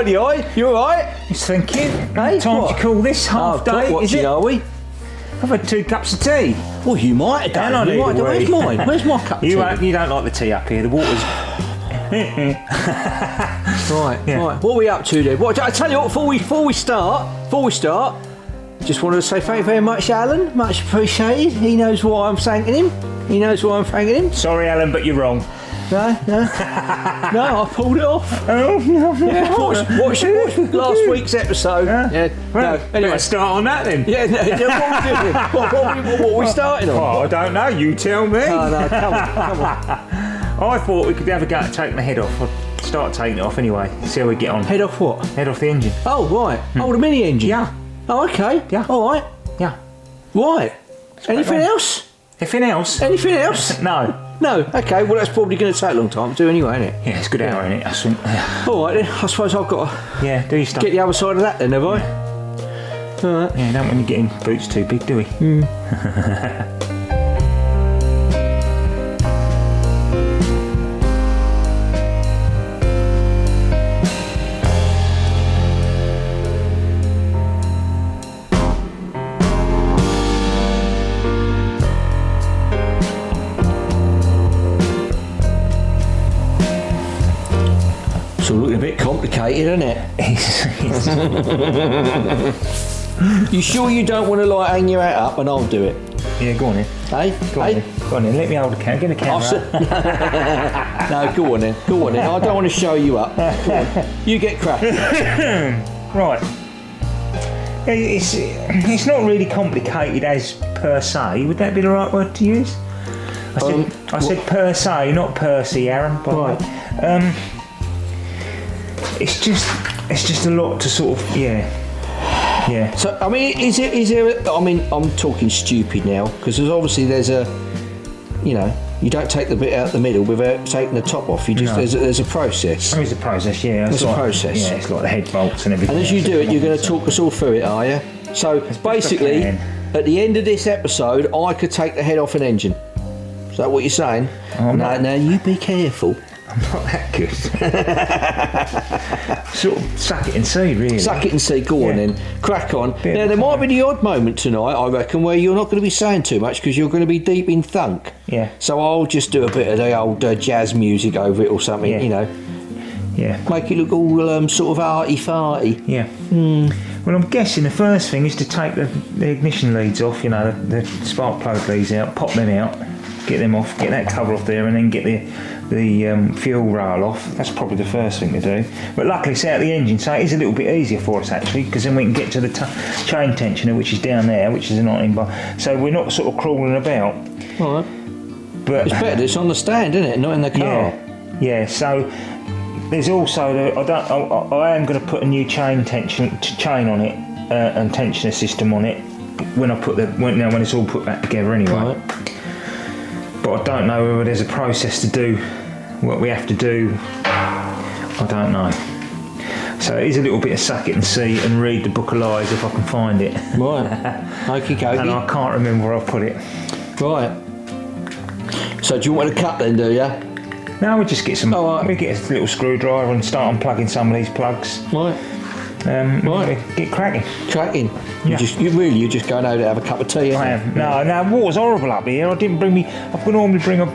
tidy eye. You alright? Just thinking, Hey, time to call this half day, is it? Are we? I've had 2 cups of tea. Well, you might have done. And I need a Where's wee. mine? Where's my cup of tea? You don't like the tea up here. The water's. Right. What are we up to then? What, I tell you what, before we start, just wanted to say thank you very much, Alan. Much appreciated. He knows why I'm thanking him. Sorry, Alan, but you're wrong. No, I pulled it off. Oh, no. Yeah, watch last week's episode. Well, anyway, better start on that then. Yeah, what are we starting on? Oh, I don't know. You tell me. No, come on. I thought we could have a go at taking the head off. I'd start taking it off anyway. See how we get on. Head off what? Head off the engine. Oh, right. Oh, the mini engine? Yeah. Oh, okay. Yeah. All right. Yeah. Right. Anything else? Anything else? Anything else? No. No. Okay, well, that's probably going to take a long time to do anyway, isn't it? Yeah, it's a good hour, isn't it? I think. All right, then. I suppose I've got to do your stuff. get the other side of that then, have I? All right. Yeah, don't want you getting boots too big, do we? It's all looking a bit complicated, isn't it? You sure you don't want to like hang your hat up and I'll do it? Yeah, go on then. Hey? Go on then. Let me hold the camera. Get the camera. No, go on then. I don't want to show you up. Go on. You get cracking. Right. It's not really complicated as per se. Would that be the right word to use? I said per se, not Percy, Aaron. Right. It's just a lot to sort of yeah. So I mean, is there? I mean, I'm talking stupid now because there's a, you don't take the bit out the middle without taking the top off. You just there's a process. There is a process, yeah. There's a process. Yeah, it's like the head bolts and everything. And as you do it, you're going to talk us all through it, are you? So basically, at the end of this episode, I could take the head off an engine. Is that what you're saying? Now you be careful. I'm not that good. Sort of suck it and see, really. Suck it and see, go on then. Crack on. Now, there might be the odd moment tonight, I reckon, where you're not going to be saying too much because you're going to be deep in thunk. Yeah. So I'll just do a bit of the old jazz music over it or something, Yeah. Make it look all sort of arty-farty. Yeah. Well, I'm guessing the first thing is to take the ignition leads off, the spark plug leads out, pop them out, get them off, get that cover off there, and then get the fuel rail off. That's probably the first thing to do. But luckily it's out of the engine, so it is a little bit easier for us actually, because then we can get to the chain tensioner, which is down there, which is a 19 bar. So we're not sort of crawling about. All right. But it's better. It's on the stand, isn't it? Not in the car. Yeah. So there's also I am going to put a new chain on it and tensioner system on it when it's all put back together anyway. Right. But I don't know whether there's a process to do what we have to do. I don't know. So it is a little bit of suck it and see and read the book of lies if I can find it. Right. Okay. And I can't remember where I put it. Right. So do you want to cut then, do you? No, we just get some. Right. We get a little screwdriver and start unplugging some of these plugs. Right. Right. Get cracking. Yeah. You're just going over to have a cup of tea. I am. No, water's horrible up here. I didn't bring me. I could normally bring a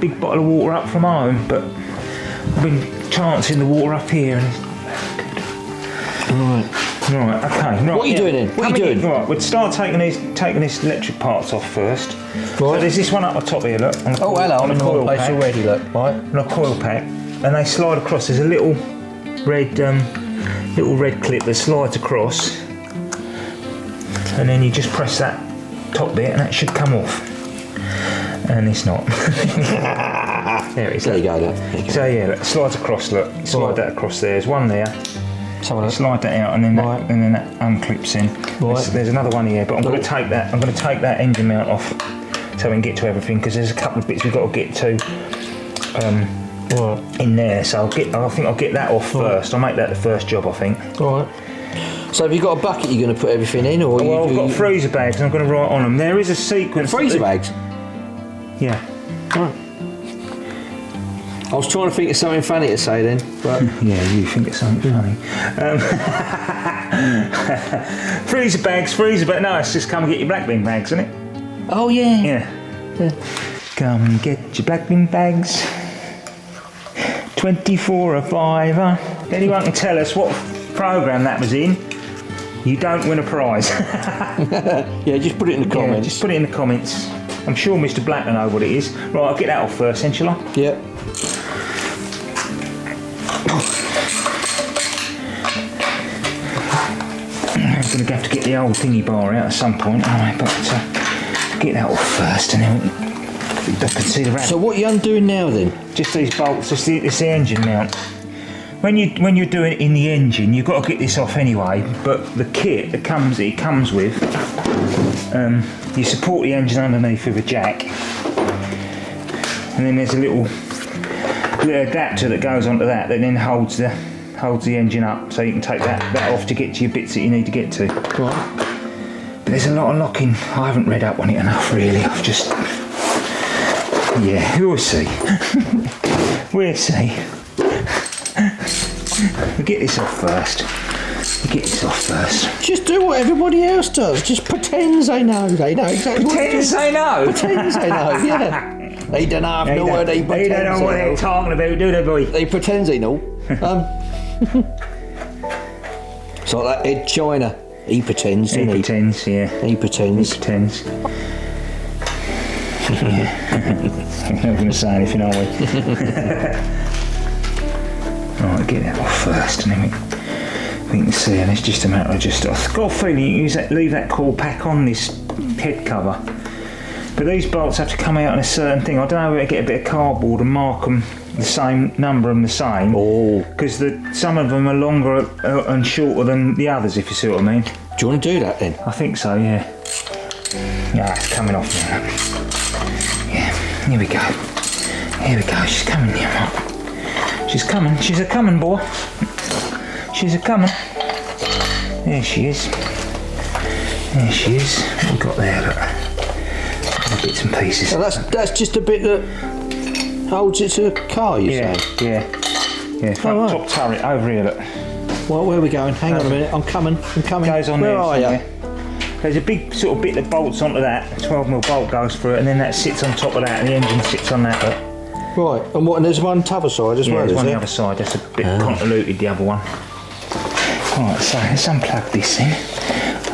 big bottle of water up from home, but I've been chancing the water up here, and it's Right. Right. Okay. Right. What are you doing then? What are you doing? Right. We'd start taking these electric parts off first. Right. So there's this one up the top here. Look. Hello. I'm in the wrong place already. Look. Right. On a coil pack, and they slide across. There's a little red clip that slides across, and then you just press that top bit, and that should come off. And it's not. There it is. There you go. Look. So yeah, look, slides across. Look, slide that across there. There's one there. Slide that out, and then that unclips in. Right. There's another one here, but I'm going to take that. I'm going to take that engine mount off, so we can get to everything, because there's a couple of bits we've got to get to in there. So I think I'll get that off first. I'll make that the first job, I think. All right. So have you got a bucket you're going to put everything in, or I've got freezer bags, and I'm going to write on them. There is a sequence. Freezer bags. Yeah. Right. I was trying to think of something funny to say then, but Yeah, you think it's something funny. Freezer bags. No, it's just come and get your black bin bags, isn't it? oh yeah. Yeah. Come and get your black bin bags. 24 a fiver. If anyone can tell us what programme that was in, you don't win a prize. Yeah, just put it in the Yeah, comments. just put it in the comments. I'm sure Mr. Black will know what it is. Right, I'll get that off first, then, shall I? Yeah. I'm going to have to get the old thingy bar out at some point, aren't I? But get that off first, and then I can see the rabbit. So what are you undoing now then? Just these bolts, it's the engine mount. When you're doing it in the engine, you've got to get this off anyway. But the kit that it comes with, you support the engine underneath with a jack, and then there's a little adapter that goes onto that then holds the engine up, so you can take that off to get to your bits that you need to get to. Right. But there's a lot of locking. I haven't read up on it enough, really. I've just, yeah, we'll see. We'll see. We'll get this off first. Just do what everybody else does. Just pretend they know. They know exactly what to do. Pretend they know. Pretend they know, yeah. They don't have no word they pretend They don't know what they they're know. talking about, do they, boy? They pretend they know. It's like that Ed China. He pretends, He doesn't he? pretends, yeah. He pretends. Pretends. Yeah. I'm not going to say anything, are we? Right, get that off first, and then we can see, and it's just a matter of I've got a feeling you can leave that core pack on this head cover. But these bolts have to come out in a certain thing. I don't know whether to get a bit of cardboard and mark them the same, number them the same. Oh. Because some of them are longer and shorter than the others, if you see what I mean. Do you want to do that then? I think so, yeah. Yeah, it's coming off now. Yeah, here we go. She's coming now. She's coming. She's a coming, boy. She's a coming. There she is. What we got there, look. Bits and pieces. So that's just a bit that holds it to the car, you say? Yeah. Front right. top turret over here, look. Well, where are we going? Hang on a minute. I'm coming. Goes on Where there are you? somewhere. There's a big sort of bit that bolts onto that. A 12mm bolt goes through it, and then that sits on top of that, and the engine sits on that. Look. Right. And there's one t'other side as well, There's is one on the there? other side. That's a bit convoluted, the other one. Right, so let's unplug this thing. I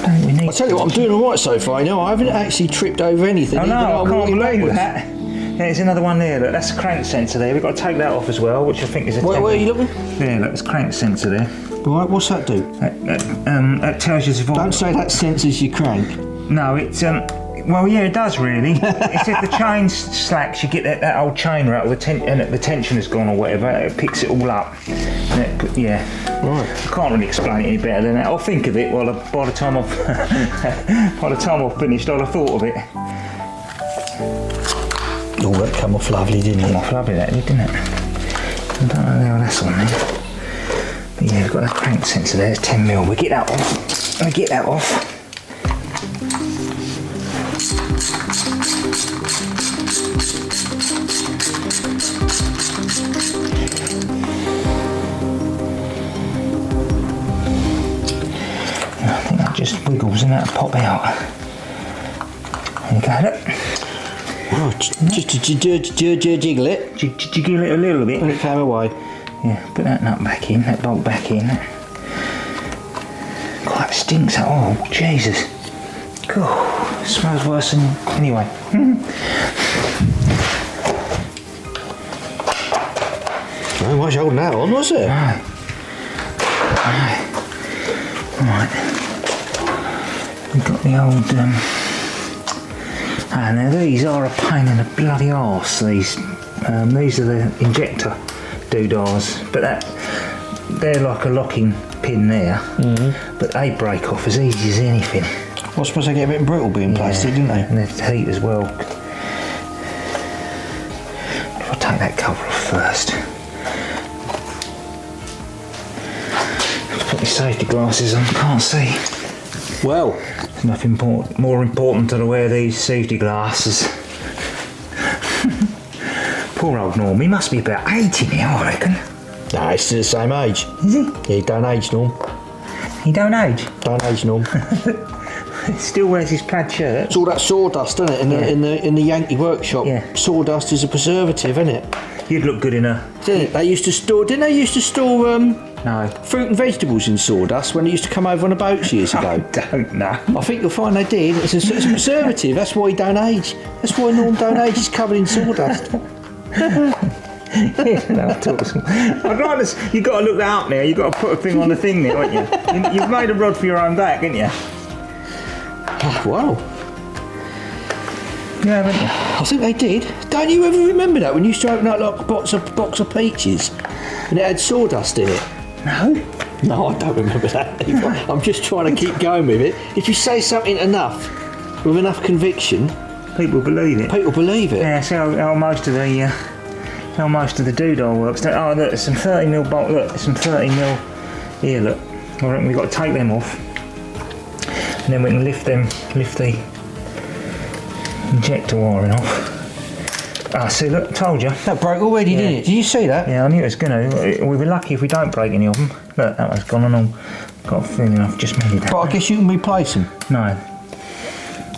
don't think we need. I'll tell you what, I'm doing all right so far. You know, I haven't actually tripped over anything. I even though know, I I'm can't walking believe backwards. that. Yeah, there's another one there, look, that's a crank sensor there. We've got to take that off as well, which I think is a Where are you looking? There, look, there's a crank sensor there. Right, what's that do? That tells you the volume. Don't say that senses your crank. No, it's, well, yeah, it does really. It's if the chain slacks, you get that old chain rattle, the tension has gone or whatever, it picks it all up. And yeah. Right. I can't really explain it any better than that. I'll think of it by the time I've finished, I'll have thought of it. Oh, that come off lovely, didn't Come it? off lovely, that did, didn't it? I don't know how that's on there. But yeah, we've got that crank sensor there, it's 10mm. We get that off. I think that just wiggles and that'll pop out. There you go, look. Oh, just jiggle it Jiggle it a little bit. when it came away. Yeah, put that nut back in, that bolt back in. God, it stinks. Oh, Jesus. God, it smells worse than... Anyway. No much holding that on, was it? No. Right. We've got the old... now these are a pain in the bloody arse, these. These are the injector doodahs, but they're like a locking pin there, but they break off as easy as anything. Well, I suppose they get a bit brittle being plastic, didn't they? And there's heat as well. I'll take that cover off first. Put my safety glasses on, can't see. Well, There's nothing more important than to wear these safety glasses. Poor old Norm, he must be about 80 now, I reckon. No, he's still the same age. Is he? Yeah, he don't age, Norm. He don't age? Don't age, Norm. Still wears his plaid shirt. It's all that sawdust, isn't it? In the Yankee workshop. Yeah. Sawdust is a preservative, isn't it? You'd look good in a... Didn't they used to store No. fruit and vegetables in sawdust when they used to come over on the boats years ago? I don't know. I think you'll find they did. It's a preservative. That's why he don't age. That's why Norm don't age. He's covered in sawdust. I'd rather... You've got to look that up now. You've got to put a thing on the thing there, haven't you? You've made a rod for your own back, haven't you? Wow. Yeah, haven't you? I think they did. Don't you ever remember that when you used to open up like a box of peaches and it had sawdust in it? No. No, I don't remember that either. I'm just trying to keep going with it. If you say something enough, with enough conviction, People believe it. people believe it. Yeah, see how most of the doodah works. Oh, look, there's some 30mm bolt. Look, there's some 30mm here. Look, I reckon we've got to take them off, and then we can lift the injector wiring off. Ah, see, look, told you. That broke already, didn't it? Did you see that? Yeah, I knew it was going to. We'll be lucky if we don't break any of them. Look, that one's gone and all. Got a feeling I've just made that. But I guess you can replace them. No.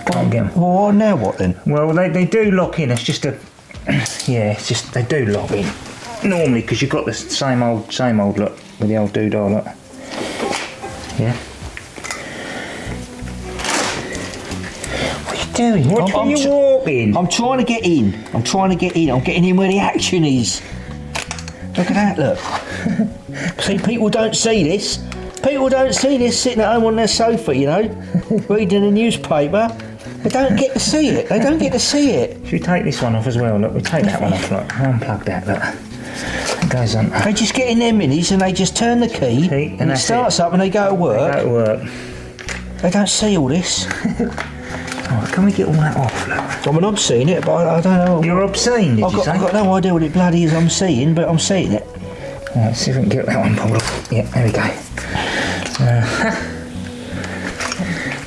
Can't get them. Well, now what then? Well, they do lock in. It's just a... Yeah, it's just... They do lock in. Normally, because you've got the same old look with the old doodah look. Yeah. What are you doing? What are you walking? I'm trying to get in. I'm getting in where the action is. Look at that, look. See, people don't see this. People don't see this sitting at home on their sofa, you know, reading a newspaper. They don't get to see it. Should we take this one off as well? Look, we take that one off. Look, unplug that. Look, it goes on. They just get in their minis and they just turn the key and it starts up and they go to work. They don't see all this. Oh, can we get all that off? Look. I mean, I'm seeing it, but I don't know. You're obscene, did you say? I've got no idea what it bloody is I'm seeing, but I'm seeing it. Right, let's see if we can get that one pulled off. Yeah, there we go.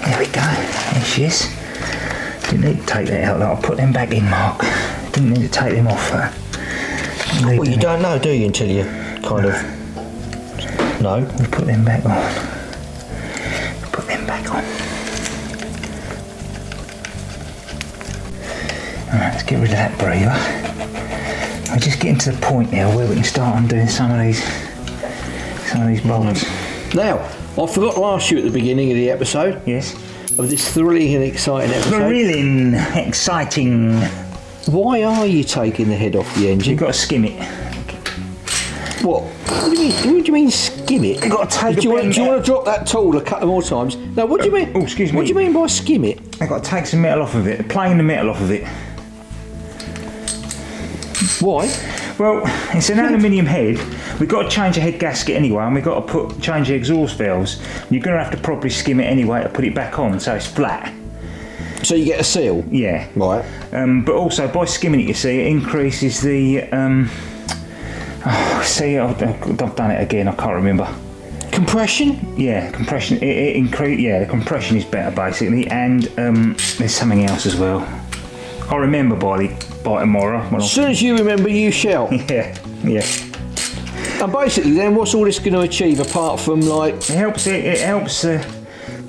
There we go. There she is. Didn't need to take that out. I'll put them back in, Mark. Didn't need to take them off. Well, you don't know, do you, until you kind of... No. We put them back on. Put them back on. Alright, let's get rid of that breather. We're just getting to the point now where we can start undoing some of these bolts. Now, I forgot to ask you at the beginning of the episode. Yes. Of this thrilling and exciting episode. Thrilling, exciting. Why are you taking the head off the engine? You've got to skim it. What? What do you mean skim it? You've got to take do you want to drop that tool a couple more times? No, what do you mean? Oh, excuse me. What do you mean by skim it? I've got to take some metal off of it, plane the metal off of it. Why? Well, it's an aluminium head. We've got to change the head gasket anyway, and we've got to change the exhaust valves. You're going to have to properly skim it anyway to put it back on so it's flat. So you get a seal? Yeah. Right. But also by skimming it, you see, it increases the... I've done it again, I can't remember. Compression? Yeah, compression. The compression is better basically, and there's something else as well. I'll remember by tomorrow. As soon as you remember, you shall. Yeah. And basically, then, what's all this going to achieve apart from like? It helps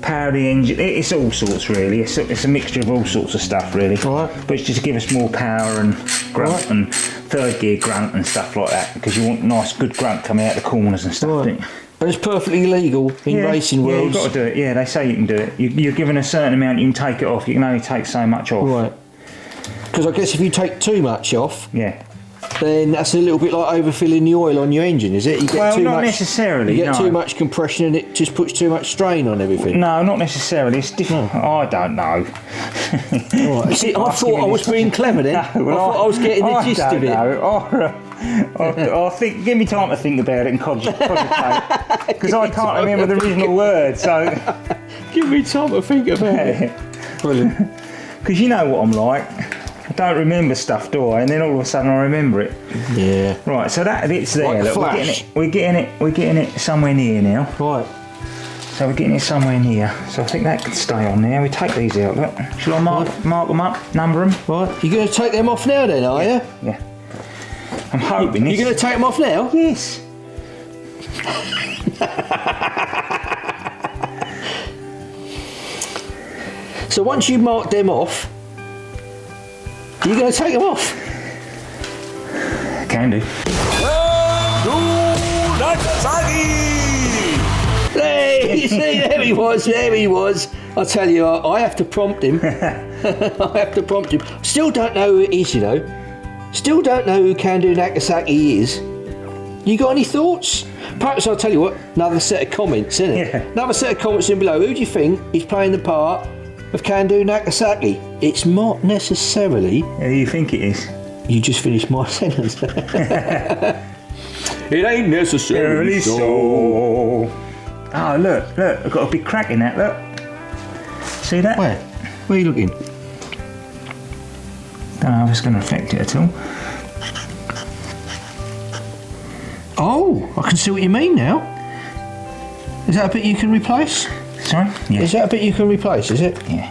power the engine. It's all sorts really. It's a mixture of all sorts of stuff really. Right. But it's just to give us more power and grunt and third gear grunt and stuff like that, because you want nice good grunt coming out the corners and stuff. Right. And it's perfectly legal in racing worlds. Yeah, you've got to do it. Yeah, they say you can do it. You're given a certain amount, you can take it off. You can only take so much off. Right. Because I guess if you take too much off, then that's a little bit like overfilling the oil on your engine, is it? You get not necessarily. You get too much compression and it just puts too much strain on everything. No, not necessarily. It's different. I don't know. Right. See, I thought I was being clever then. I thought I was getting the gist of it. I think. Give me time to think about it and cogitate, because I can't remember the original word. So give me time to think about it. Brilliant. Because you know what I'm like. I don't remember stuff, do I? And then all of a sudden I remember it. Yeah. Right, so that bit's there. Like look, flash. We're getting it somewhere near now. Right. So we're getting it somewhere near. So I think that could stay on there. We take these out. Look. Shall I mark them up, number them? Right. You're going to take them off now then, are you? Yeah. I'm hoping this... You're going to take them off now? Yes. So once you mark them off, you're going to take them off? Can do. Hey, you see, there he was. I tell you, I have to prompt him. Still don't know who it is, you know. Still don't know who Kando Nagasaki is. You got any thoughts? Perhaps I'll tell you what, another set of comments, isn't it? Yeah. Another set of comments in below. Who do you think is playing the part of Kando Nagasaki? It's not necessarily... Who do you think it is? You just finished my sentence. It ain't necessarily so. Oh, look, I've got a big crack in that, look. See that? Where? Where are you looking? Don't know if it's going to affect it at all. Oh, I can see what you mean now. Is that a bit you can replace? Sorry? Yeah. Is that a bit you can replace, is it? Yeah.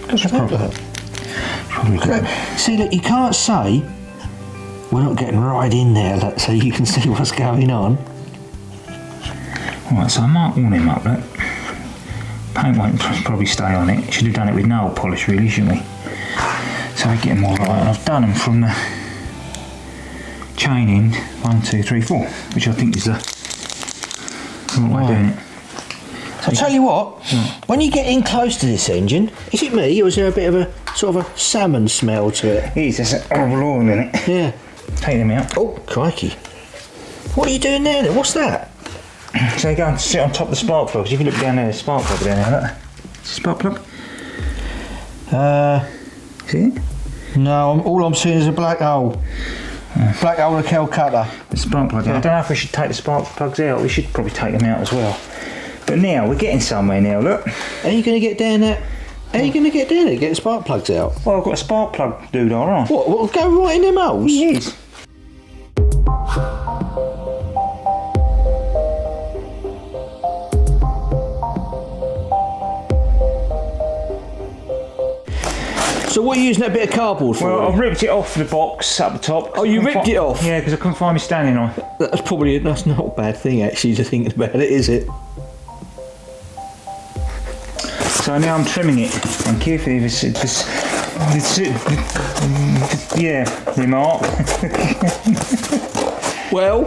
That's probably see, look, you can't say we're not getting right in there, look, so you can see what's going on. Right, so I might warm him up, look. Paint won't probably stay on it. Should have done it with nail polish, really, shouldn't we? So we get them all right. And I've done them from the chain end 1, 2, 3, 4, which I think is the right way of doing it. I'll tell you what, when you get in close to this engine, is it me or is there a bit of a sort of a salmon smell to it? It is, there's a horrible oil in it. Yeah. Take them out. Oh, crikey. What are you doing there then? What's that? So you go and sit on top of the spark plugs. If you look down there, there's a spark plug down there, look. Spark plug? See it? No, all I'm seeing is a black hole. Black hole in a Calcutta. The spark plug. Yeah. I don't know if we should take the spark plugs out. We should probably take them out as well. But now, we're getting somewhere now, look. How are you going to get down there? How are you going to get down there to get the spark plugs out? Well, I've got a spark plug doodah, right? What, will go right in them holes? Yes. So what are you using that bit of cardboard for? Well, I've ripped it off the box up the top. Oh, you ripped it off? Yeah, because I couldn't find me standing on. That's not a bad thing actually to think about it, is it? So now I'm trimming it. Thank you for this remark. Well,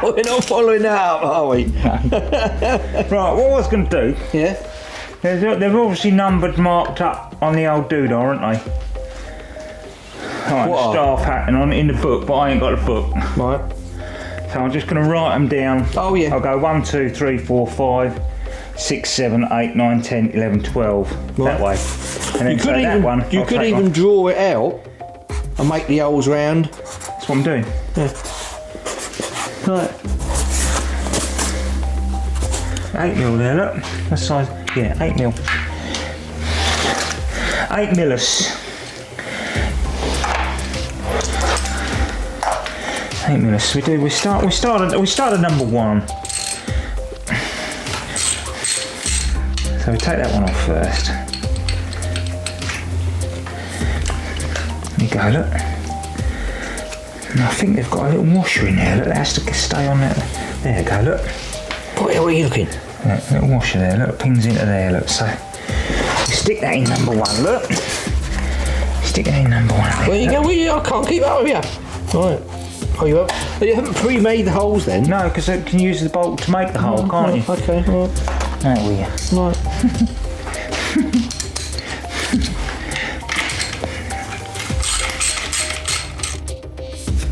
we're not following that up, are we? Right, what I was going to do, Yeah. they're obviously numbered, marked up on the old doodah, aren't they? Right, What star pattern on in the book, but I ain't got a book. Right. So I'm just going to write them down. Oh yeah. I'll go 1, 2, 3, 4, 5, 6, 7, 8, 9, 10, 11, 12. Right. That way. And then You could so that even one. you I'll could take even one. draw it out and make the holes round. That's what I'm doing. Yeah. Right. 8mm there, look. What size? Yeah, 8mm. 8mm. 8mm. We start at number 1. So we take that one off first. There you go, look. And I think they've got a little washer in there, look, that has to stay on there. There you go, look. Where are you looking? Yeah, little washer there, look, pins into there, look. So we stick that in number 1, look. Stick it in number 1. Where you go? I can't keep up with you. Right. Oh, you up? Oh, you haven't pre-made the holes then? No, because you can use the bolt to make the hole, can't you? Okay, right. That will you? Right.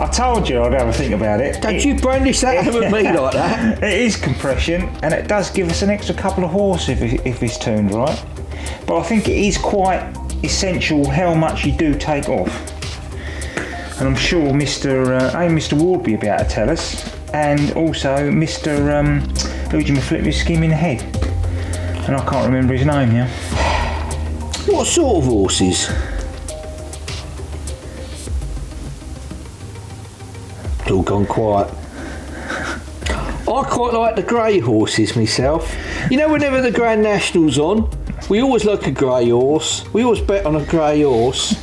I told you I'd have a think about it. Don't you brandish that over at me like that. It is compression, and it does give us an extra couple of horse if it's tuned right. But I think it is quite essential how much you do take off. And I'm sure Mr. Ward will be about to tell us, and also Mr. Luigi McFlip is skimming ahead. And I can't remember his name now. What sort of horses? It's all gone quiet. I quite like the grey horses myself. You know, whenever the Grand National's on, We always like a grey horse. We always bet on a grey horse.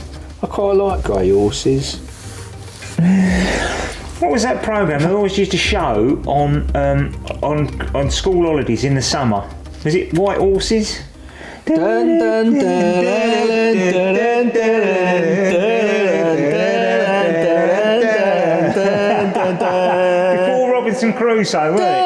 I quite like grey horses. What was that programme they always used to show on school holidays in the summer? Was it White Horses? Dun, dun, dun, dun, dun, dun, dun, Before Robinson Crusoe, wasn't it? Yeah.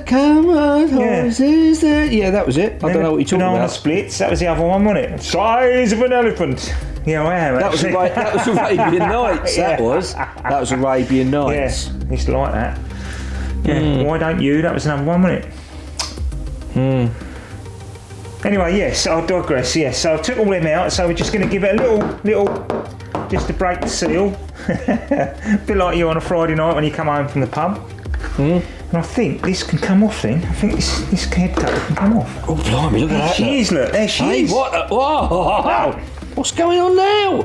Come on, horses. Yeah, that was it. I don't know what you're talking Banana about. Splits, that was the other one, wasn't it? Size of an elephant. Yeah, I am. That was Arabian Nights. Yeah. That was Arabian Nights. Yeah, used to like that. Yeah. Why don't you? That was another one, wasn't it? Anyway, yes, I'll digress. Yes, so I took all them out. So we're just going to give it a little, just to break the seal. A bit like you on a Friday night when you come home from the pub. And I think this can come off then. I think this head cover can come off. Oh, blimey, look at that. She is, look. There she is. What? Whoa. What's going on now?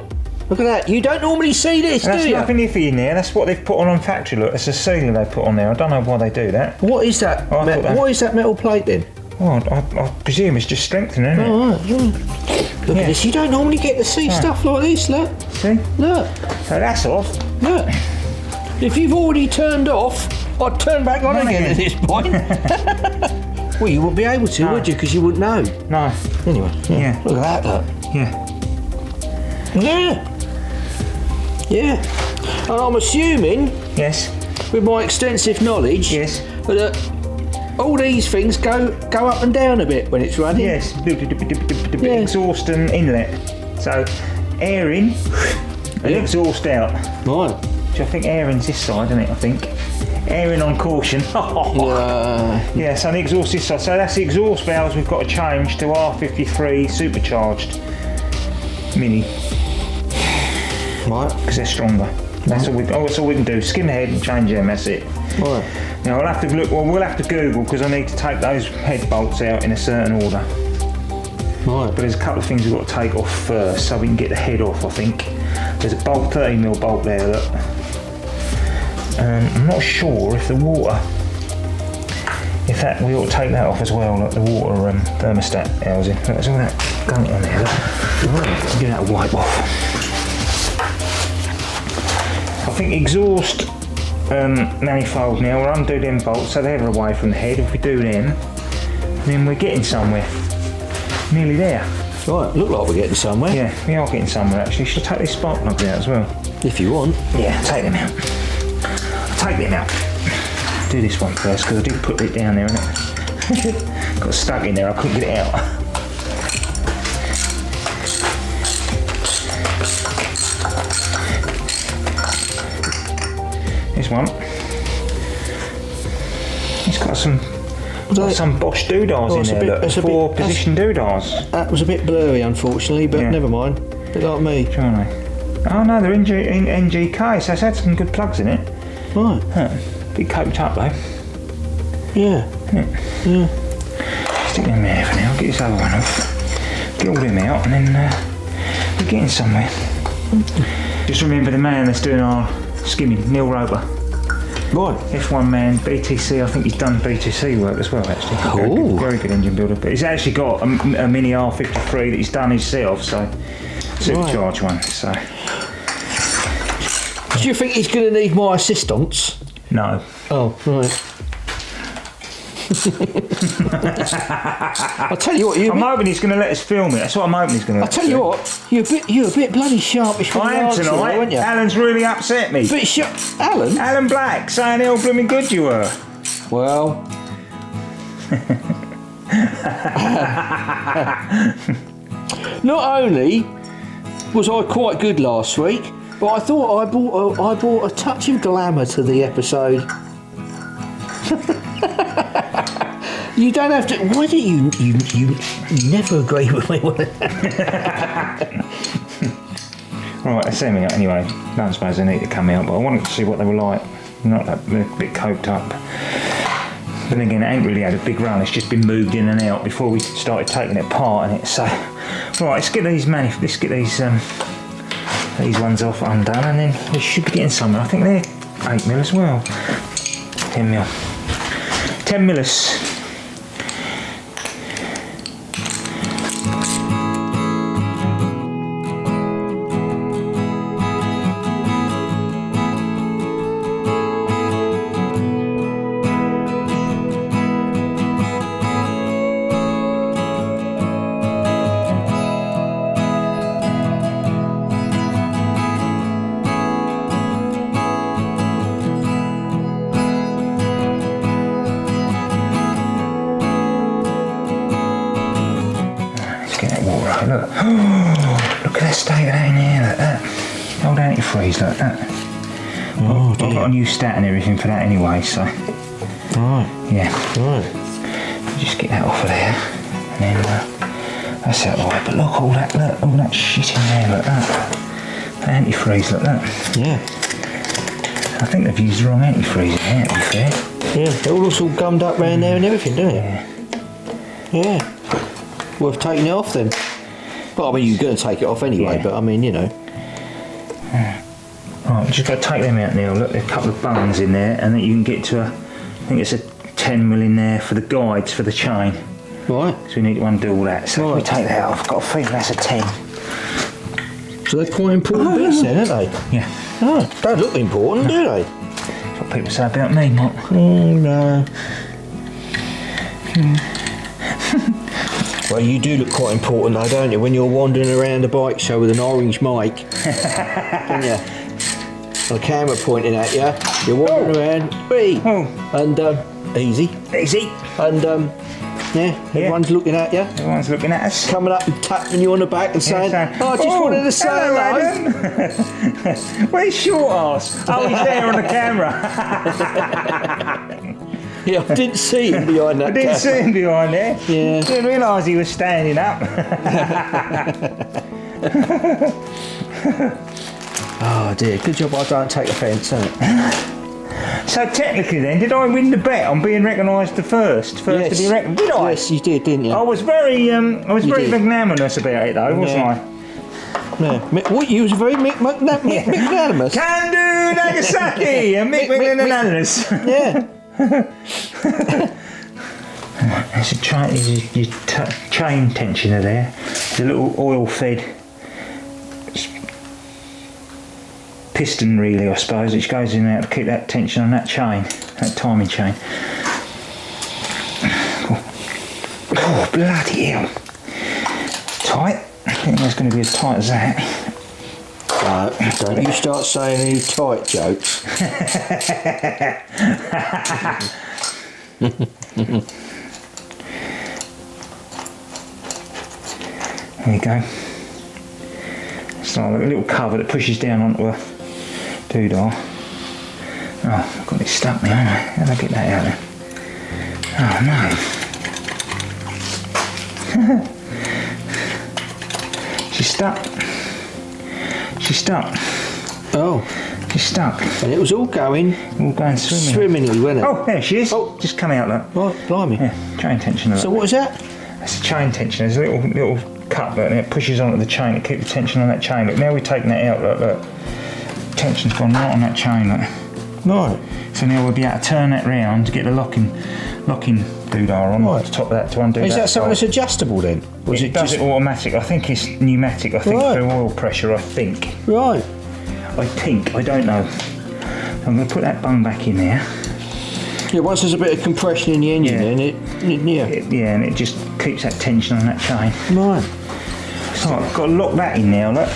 Look at that. You don't normally see this, That's do you? nothing iffy in there. That's what they've put on factory. Look, it's a sealer they put on there. I don't know why they do that. What is that? What is that metal plate then? Well, I presume it's just strengthening, isn't it? Oh, right. Look at this. You don't normally get to see stuff like this. Look. See? Look. So that's off. Look. If you've already turned off, I'd turn back on again at this point. Well, you wouldn't be able to, would you? Because you wouldn't know. No. Anyway. Yeah. Look at that. Look. Yeah. Yeah. And I'm assuming, Yes. with my extensive knowledge, Yes. that all these things go up and down a bit when it's running. Yes. Exhaust and inlet. So air in and exhaust out. Right. Which I think air in's this side, isn't it? I think. Air in on caution. Yeah, so the exhaust this side. So that's the exhaust valves we've got to change to R53 supercharged mini. Right. Because they're stronger. That's all we can do. Skim ahead and change them. That's it. Right. Now I'll have to look. Well, we'll have to Google because I need to take those head bolts out in a certain order. Right. But there's a couple of things we've got to take off first, so we can get the head off. I think there's a bolt, 30mm bolt there. Look. I'm not sure if the water. In fact, we ought to take that off as well. Look, the water thermostat housing. Look, there's all that gunk on there. Look. Right. Get that wipe off. I think exhaust manifold now, we'll undo them bolts so they're away from the head. If we do them, then we're getting somewhere. Nearly there. Right, look like we're getting somewhere. Yeah, we are getting somewhere actually. Should I take these spark plugs out as well? If you want. Yeah, take them out. Take them out. Do this one first because I did put it down there, innit? Got stuck in there, I couldn't get it out. This one. It's got some Bosch doodahs in there. Look, 4 position doodahs. That was a bit blurry, unfortunately, but never mind. A bit like me. Trying to. Oh no, they're NGK, so it's had some good plugs in it. Right. Bit coked up though. Yeah. Stick them there for now. Get this other one off. Get all them out, and then we're getting somewhere. Just remember the man that's doing our skimming, Neil Roper. Right. F1 man, BTC. I think he's done BTC work as well, actually. Very good engine builder. But he's actually got a mini R53 that he's done himself, so supercharged one. So. Do you think he's going to need my assistance? No. Oh, right. I'll tell you what, I'm hoping he's going to let us film it. That's what I'm hoping he's going to. I'll tell you what, you're a bit bloody sharpish. I am tonight, aren't you? Alan's really upset me. Bit sharp, Alan? Alan Black saying how blooming good you were. Well. Not only was I quite good last week, but I thought I brought a touch of glamour to the episode. You don't have to. Why do you never agree with me? Right, they're sending me out anyway. I don't suppose they need to come out, but I wanted to see what they were like. Not that they're a bit coked up. Then again, it ain't really had a big run. It's just been moved in and out before we started taking it apart. And it so right. Let's get these these ones off undone, and then we should be getting somewhere. I think they're 8mm as well. 10mm. 10mm. antifreeze like that. Oh, I've got a new stat and everything for that anyway, so. Right. Yeah. Right. Just get that off of there. And then that's out of the way. But look, all that shit in there like that. Antifreeze like that. Yeah. I think they've used the wrong antifreeze in there, to be fair. Yeah, it all looks all gummed up round there and everything, doesn't it? Yeah. Yeah. Worth taking it off then. Well, I mean, you're going to take it off anyway, Yeah. but I mean, you know. Right, just got to take them out now. Look, there's a couple of buttons in there, and then you can get to I think it's a 10mm in there for the guides for the chain. Right. So we need to undo all that. So we take that off. I've got a feeling that's a 10. So they're quite important bits then, aren't they? Yeah. Oh, don't look important, do they? That's what people say about me, Mark. Oh, no. Well, you do look quite important though, don't you? When you're wandering around a bike show with an orange mic, don't you? And a camera pointing at you, you're wandering around, and easy, and yeah, everyone's looking at you. Everyone's looking at us. Coming up and tapping you on the back and saying, "Oh, I just wanted to say hello." Where's short ass? Oh, he's there on the camera. Yeah, I didn't see him behind that. I didn't see him behind there. Yeah. Didn't realise he was standing up. Oh dear, good job I don't take offence, isn't it? So technically then, did I win the bet on being recognised the first? First to be recognised? Did I? Yes, you did, didn't you? I was very magnanimous about it though, wasn't I? Yeah. What, you was very magnanimous? Can do Nagasaki and magnanimous. Yeah. There's your chain tensioner there. There's a little oil-fed piston really, I suppose, which goes in there to keep that tension on that chain, that timing chain. Oh, bloody hell. Tight. I think that's going to be as tight as that. Don't you start saying any tight jokes. There you go. It's like a little cover that pushes down onto a doodah. Oh, I've got it stuck now, haven't I? How do I get that out there? Oh no. She's stuck. She's stuck. Oh. She's stuck. And it was all going swimmingly, wasn't it? Oh, there she is. Oh. Just come out, look. Right, blimey. Yeah, chain tensioner. So what was that? That's a chain tensioner. There's a little cut, look, and it pushes onto the chain to keep the tension on that chain. Look, now we've taken that out, look. Tension's gone right on that chain, look. Right. So now we'll be able to turn that round to get the locking doodah on the top of that to undo that. Is that something that's adjustable then? Or is it does it automatic. I think it's pneumatic. I think through oil pressure, I think. Right. I don't know. I'm going to put that bung back in there. Yeah, once there's a bit of compression in the engine, then and it just keeps that tension on that chain. Right. So I've got to lock that in now, look.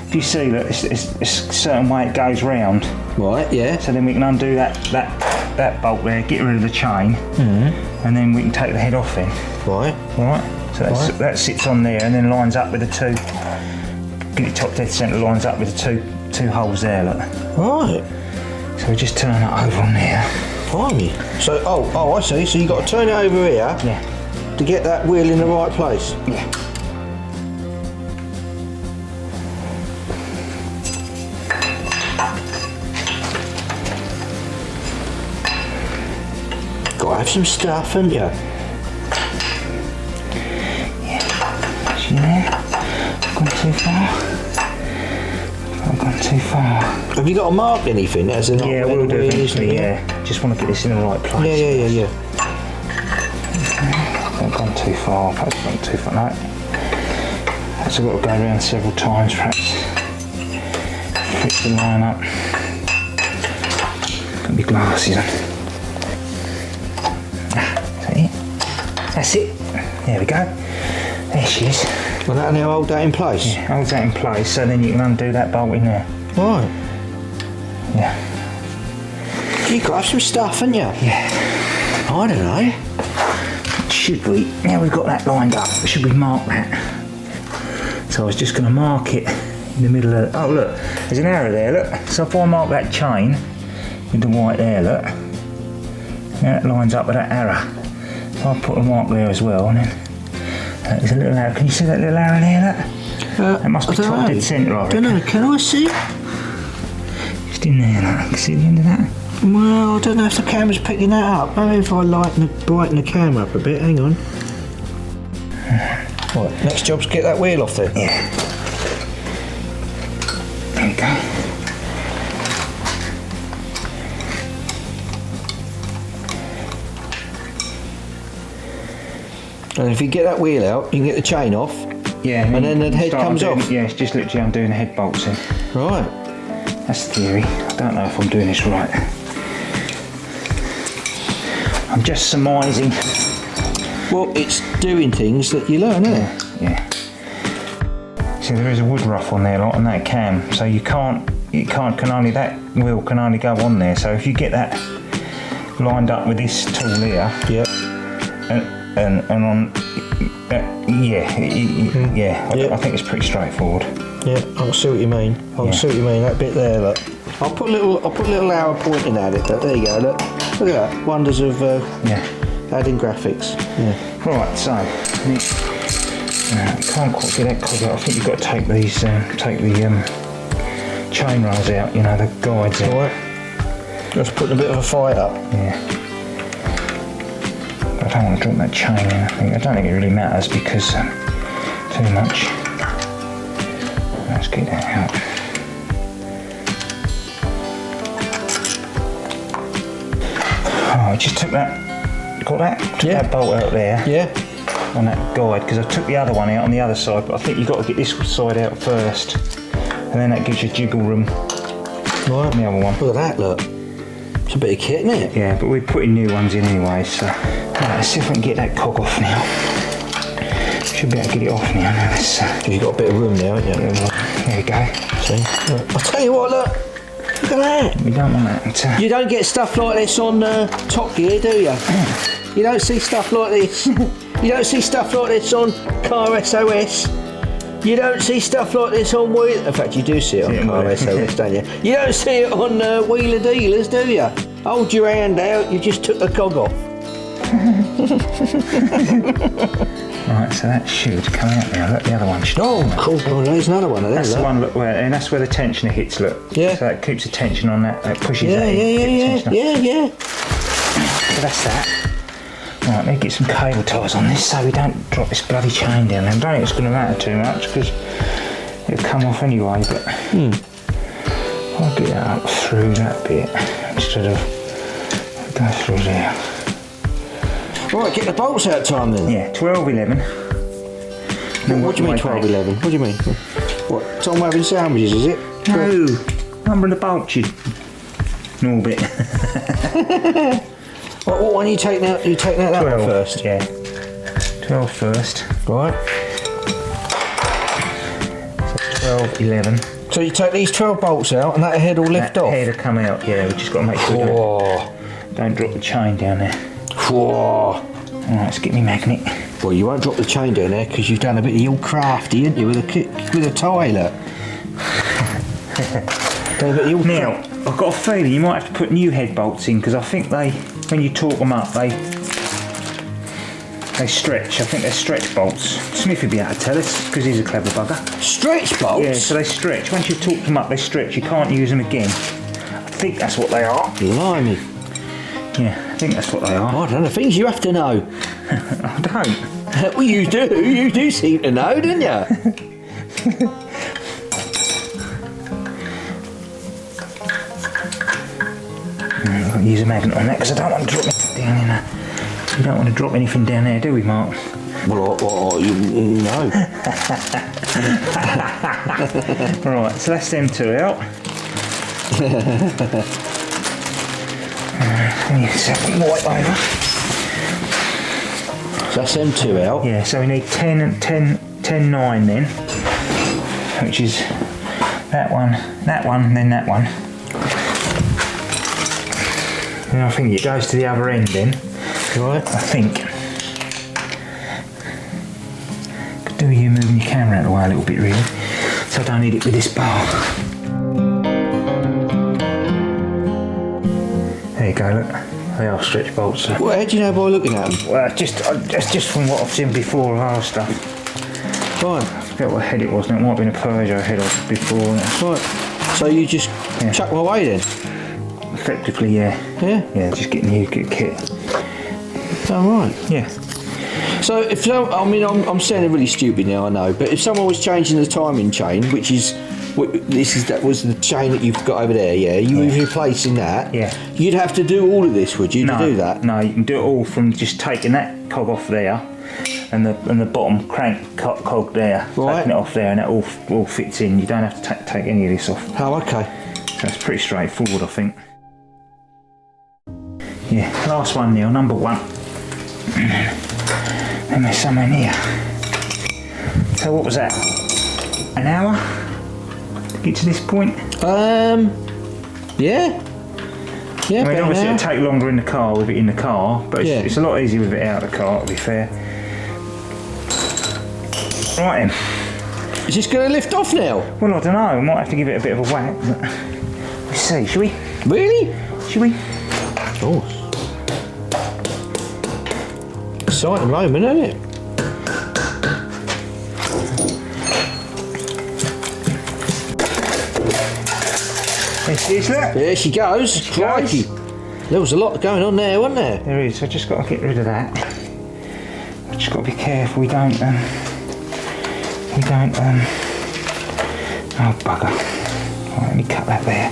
If you see that it's a certain way it goes round. Right, yeah. So then we can undo that bolt there, get rid of the chain, and then we can take the head off then. Right. Right. So that sits on there and then lines up with the two. Get it top dead centre, lines up with the two holes there, look. Right. So we just turn that over on there. Blimey. So I see. So you got to turn it over here. Yeah. To get that wheel in the right place. Yeah. Got to have some stuff, haven't you? Yeah. See there? Gone too far. I've gone too far. Have you got to mark anything as an Yeah, we'll do eventually, yeah. Just want to get this in the right place. Yeah. I've gone too far, perhaps gone too far. No. Perhaps I've got to go around several times, perhaps. Fix the line up. Got my glasses on. That's it. There we go. There she is. Well, that'll now hold that in place. Yeah, holds that in place, so then you can undo that bolt in there. Right. Yeah. You got to have some stuff, haven't you? Yeah. I don't know. Should we? Now we've got that lined up. Should we mark that? So I was just going to mark it in the middle of. Oh look, there's an arrow there. Look. So if I mark that chain with the white there, look, that lines up with that arrow. So I put a mark there as well, and then there's a little arrow. Can you see that little arrow there? Look. That must be top dead centre, I reckon. Don't know. Can I see? Just in there, look. You can see the end of that. Well, I don't know if the camera's picking that up. Maybe if I brighten the camera up a bit. Hang on. Right, next job's get that wheel off there. Yeah. There you go. And if you get that wheel out, you can get the chain off. Yeah. And then the head comes off. Yeah, it's just literally undoing the head bolts in. Right. That's the theory. I don't know if I'm doing this right. I'm just surmising. Well, it's doing things that you learn, isn't it? Yeah. See, there is a wood rough on there, on that cam, so that wheel can only go on there. So if you get that lined up with this tool here, yeah, and on, I think it's pretty straightforward. Yeah, I can see what you mean. I can see what you mean. That bit there, look. I'll put a little arrow pointing at it. But there you go. Look at that. Wonders of adding graphics. Yeah. Right. So can't quite get that cog out. I think you've got to take these, take the chain rails out. You know, the guides out. Right. Let's put a bit of a fight up. Yeah. I don't want to drop that chain in. I don't think it really matters because too much. Let's get that out. Oh, I just took that. Got that? Took that bolt out there. Yeah. On that guide, because I took the other one out on the other side, but I think you've got to get this side out first, and then that gives you jiggle room. Right. The other one. Look at that. Look. It's a bit of kit, isn't it? Yeah, but we're putting new ones in anyway. So right, let's see if we can get that cog off now. Should be able to get it off now. You've got a bit of room now, haven't you? There we go. See? I'll tell you what, look. Look at that. We don't want that. You don't get stuff like this on Top Gear, do you? You don't see stuff like this. You don't see stuff like this on Car SOS. You don't see stuff like this on Wheel. In fact, you do see it on Car SOS, don't you? You don't see it on Wheeler Dealers, do you? Hold your hand out. You just took the cog off. Right, so that should come out now. Look, the other one should. Oh, cool. Oh, there's another one of them. That's the one. Look where, and that's where the tensioner hits. Look. Yeah. So that keeps the tension on that. That pushes Yeah, that in. yeah. So that's that. Right, let me get some cable ties on this so we don't drop this bloody chain down. I don't think it's going to matter too much because it'll come off anyway. But I'll get that up through that bit instead of go through there. Right, get the bolts out time then. Yeah, 12-11. What do you mean 12-11? What do you mean? What, Tom having sandwiches, is it? No, number of the bolts, you Norbit. What one are you taking out? You taking out that 12, one first? Yeah. 12 first. Right. So 12, 11. So you take these 12 bolts out and that head will lift off? That head will come out, yeah. We've just got to make sure don't drop the chain down there. Whoa. Alright, let's get me magnet. Well, you won't drop the chain down there because you've done a bit of all crafty, haven't you, with a tie, look. Now, I've got a feeling you might have to put new head bolts in because I think they, when you torque them up, they stretch. I think they're stretch bolts. Smith would be able to tell us because he's a clever bugger. Stretch bolts? Yeah, so they stretch. Once you torque them up, they stretch. You can't use them again. I think that's what they are. Blimey. Yeah, I think that's what they are. I don't know, things you have to know. I don't. Well, you do. You do seem to know, don't you? I've got to use a magnet on that because I don't want to drop anything down in there. We don't want to drop anything down there, do we, Mark? Well, no. Right, so that's them two out. Let me set them right over. So that's them two out. Yeah, so we need 10 and 10, 10, 9 then, which is that one, then that one. And I think it goes to the other end then. Right. I think. Could do you moving your camera out of the way a little bit really. so I don't need it with this bar. There you go, look. They are stretch bolts. Well, how do you know by looking at them? Well, that's just from what I've seen before of our stuff. Right. I forget what head it was, and it might have been a Peugeot head before. Right. So you just chuck them away then? Effectively, yeah. Yeah? Yeah, just get new kit. Oh, right. Yeah. So if I'm sounding really stupid now, I know, but if someone was changing the timing chain, which is that was the chain that you've got over there, yeah, you were replacing that. Yeah. You'd have to do all of this, would you, to do that? No, you can do it all from just taking that cog off there, and the bottom crank cog there, right. taking it off there, and that all fits in. You don't have to take any of this off. Oh, okay. So it's pretty straightforward, I think. Yeah, last one, Neil, number 1. And there's some in here. So what was that? An hour to get to this point? Yeah. Yeah, I mean, obviously it'll take longer in the car with it in the car, but it's a lot easier with it out of the car, to be fair. Right then. Is this going to lift off now? Well, I don't know. I might have to give it a bit of a whack, but let's see. Shall we? Really? Shall we? Oh. Exciting moment, isn't it? There she goes. Crikey. There was a lot going on there, wasn't there? There is. I just got to get rid of that. I just got to be careful we don't. Oh bugger. Right, let me cut that there.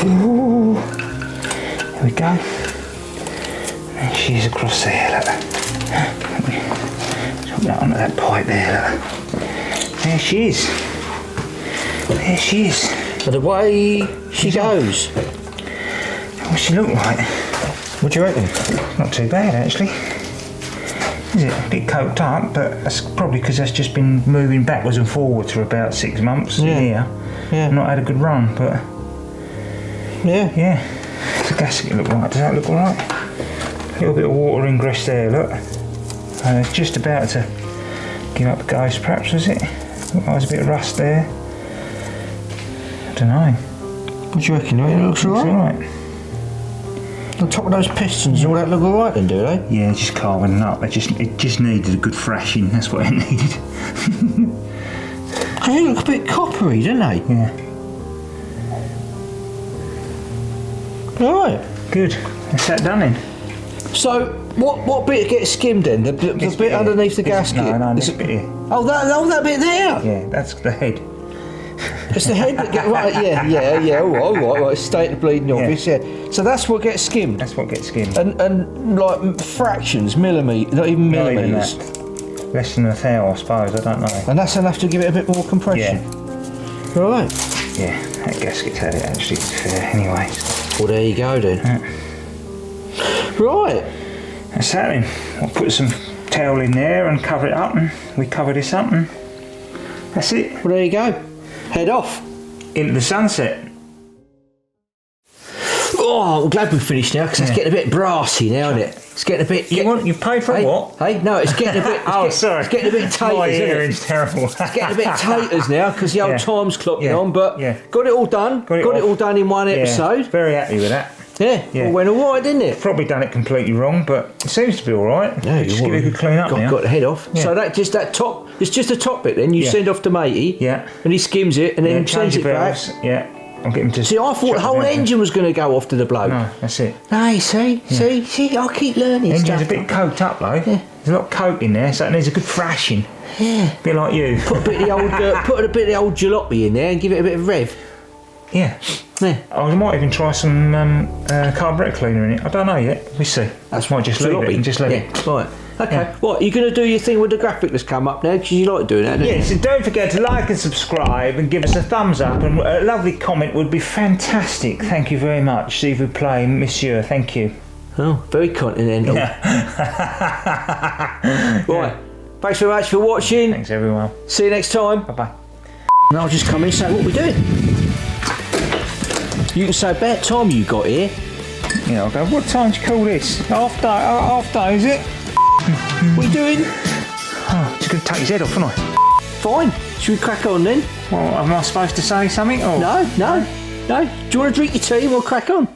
Ooh. There we go. And she's across there, look. Put that onto that pipe there, look. There she is. There she is. And away she goes. What's she look like? What do you reckon? Not too bad, actually. Is it? A bit coked up, but that's probably because that's just been moving backwards and forwards for about 6 months. Yeah. Not had a good run, but... Yeah. What's the gasket look like? Does that look alright? A little bit of water ingress there, look. And it's just about to give up the ghost, perhaps, was it? Look like there's a bit of rust there. I don't know. What do you reckon? It looks alright. On top of those pistons and all that look alright then, do they? Yeah, just carving up. It just needed a good thrashing, that's what it needed. They look a bit coppery, don't they? Yeah. Alright. Good. That's that done then. So, what bit gets skimmed then? The bit underneath the gasket? No, this bit here. Oh, that bit there? Yeah, that's the head. It's the head that gets... Right, yeah, all right, state of bleeding office, yeah. So that's what gets skimmed? That's what gets skimmed. And like fractions, millimetres, not even millimetres? Not even that. Less than a thou, I suppose, I don't know. And that's enough to give it a bit more compression? Yeah. Right. Yeah, that gasket's had it actually, to be fair, anyway. Well, there you go then. Right. That's that then. I'll put some towel in there and cover it up, and we cover this up, and that's it. Well, there you go. Head off. Into the sunset. Oh, I'm glad we've finished now, because it's getting a bit brassy now, isn't it? It's getting a bit... You've paid for what? Hey, no, it's getting a bit... Sorry. It's getting a bit taters, My isn't it? hearing's terrible. It's getting a bit taters now, because the old time's clocking on, but got it all done. Got it all done in one episode. Very happy with that. Yeah, it went all right, didn't it? Probably done it completely wrong, but it seems to be all right. Yeah, just give it a good clean up now. Got the head off. Yeah. So that top, it's just the top bit then. You send off to matey. Yeah. And he skims it and then sends it back. Yeah. I'll get him to... See, I thought the whole engine was going to go off to the bloke. No, that's it. No, see, I keep learning stuff. The stuff. engine's a bit coked up though. Yeah. There's a lot of coke in there, so it needs a good thrashing. Yeah. A bit like you. Put a bit of the old jalopy in there and give it a bit of rev. Yeah. I might even try some carburetor cleaner in it. I don't know yet. We'll see. That's might just leave it and just let it. Right. Okay. What, you're going to do your thing with the graphic that's come up now? Because you like doing that, don't you? So don't forget to like and subscribe and give us a thumbs up, and a lovely comment would be fantastic. Thank you very much. S'il vous plaît, monsieur. Thank you. Oh, very continental. Right. Thanks very much for watching. Thanks, everyone. See you next time. Bye-bye. And I'll just come in and say, what are we doing? You can say about time you got here. Yeah, I'll go, what time do you call this? Half day, is it? What are you doing? going to take his head off, aren't I? Fine. Should we crack on then? Well, am I supposed to say something? Or? No. Do you want to drink your tea? We'll crack on.